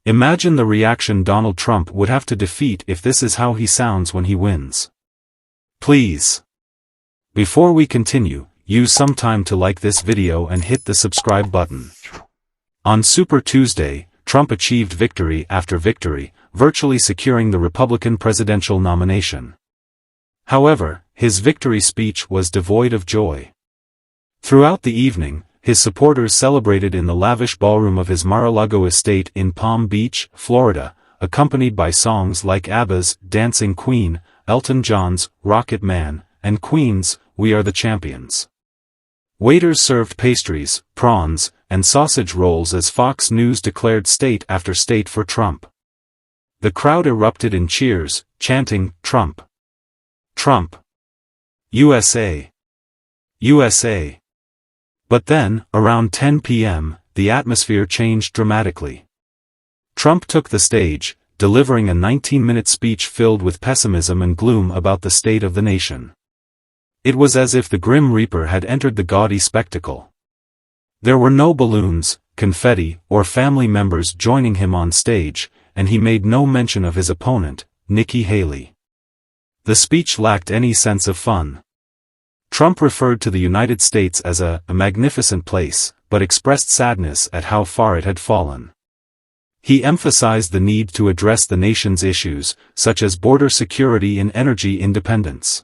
Imagine the reaction Donald Trump would have to defeat if this is how he sounds when he wins. Please. Before we continue, use some time to like this video and hit the subscribe button. On Super Tuesday, Trump achieved victory after victory, virtually securing the Republican presidential nomination. However, his victory speech was devoid of joy. Throughout the evening, his supporters celebrated in the lavish ballroom of his Mar-a-Lago estate in Palm Beach, Florida, accompanied by songs like ABBA's Dancing Queen, Elton John's Rocket Man, and Queen's We Are the Champions. Waiters served pastries, prawns, and sausage rolls as Fox News declared state after state for Trump. The crowd erupted in cheers, chanting, "Trump! Trump! USA! USA!" But then, around 10 p.m., the atmosphere changed dramatically. Trump took the stage, delivering a 19-minute speech filled with pessimism and gloom about the state of the nation. It was as if the Grim Reaper had entered the gaudy spectacle. There were no balloons, confetti, or family members joining him on stage, and he made no mention of his opponent, Nikki Haley. The speech lacked any sense of fun. Trump referred to the United States as a magnificent place, but expressed sadness at how far it had fallen. He emphasized the need to address the nation's issues, such as border security and energy independence.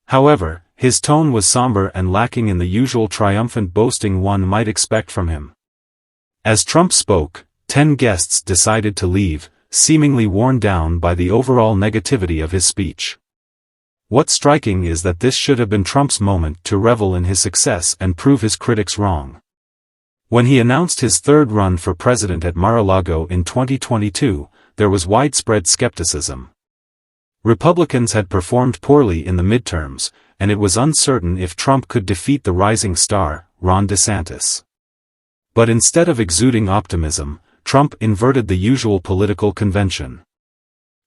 However, his tone was somber and lacking in the usual triumphant boasting one might expect from him. As Trump spoke, 10 guests decided to leave, seemingly worn down by the overall negativity of his speech. What's striking is that this should have been Trump's moment to revel in his success and prove his critics wrong. When he announced his third run for president at Mar-a-Lago in 2022, there was widespread skepticism. Republicans had performed poorly in the midterms, and it was uncertain if Trump could defeat the rising star, Ron DeSantis. But instead of exuding optimism, Trump inverted the usual political convention.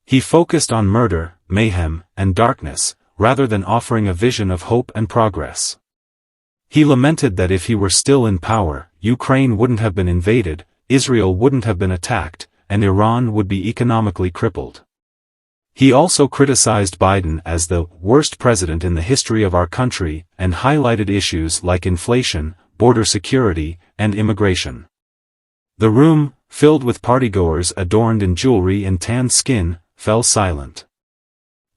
He focused on murder, mayhem, and darkness, rather than offering a vision of hope and progress. He lamented that if he were still in power, Ukraine wouldn't have been invaded, Israel wouldn't have been attacked, and Iran would be economically crippled. He also criticized Biden as the worst president in the history of our country, and highlighted issues like inflation, border security, and immigration. The room, filled with partygoers adorned in jewelry and tanned skin, fell silent.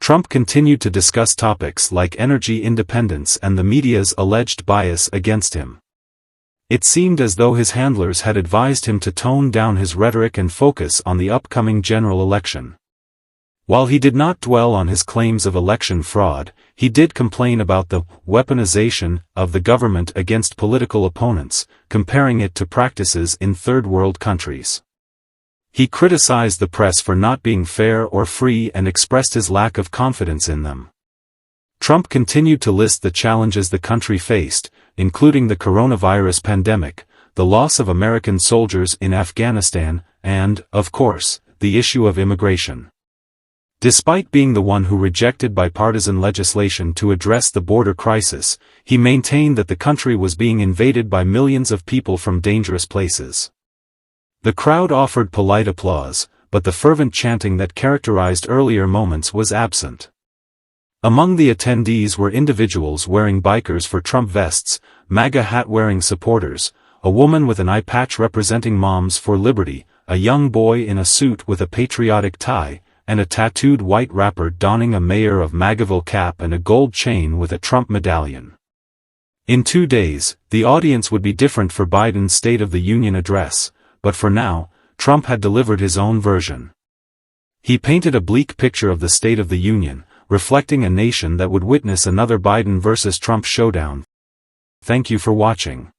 Trump continued to discuss topics like energy independence and the media's alleged bias against him. It seemed as though his handlers had advised him to tone down his rhetoric and focus on the upcoming general election. While he did not dwell on his claims of election fraud, he did complain about the weaponization of the government against political opponents, comparing it to practices in third-world countries. He criticized the press for not being fair or free and expressed his lack of confidence in them. Trump continued to list the challenges the country faced, including the coronavirus pandemic, the loss of American soldiers in Afghanistan, and, of course, the issue of immigration. Despite being the one who rejected bipartisan legislation to address the border crisis, he maintained that the country was being invaded by millions of people from dangerous places. The crowd offered polite applause, but the fervent chanting that characterized earlier moments was absent. Among the attendees were individuals wearing Bikers for Trump vests, MAGA hat-wearing supporters, a woman with an eye patch representing Moms for Liberty, a young boy in a suit with a patriotic tie, and a tattooed white rapper donning a Mayor of MAGAville cap and a gold chain with a Trump medallion. In 2 days, the audience would be different for Biden's State of the Union address, but for now, Trump had delivered his own version. He painted a bleak picture of the State of the Union, reflecting a nation that would witness another Biden versus Trump showdown. Thank you for watching.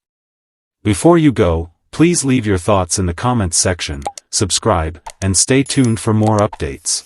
Before you go, please leave your thoughts in the comments section, subscribe, and stay tuned for more updates.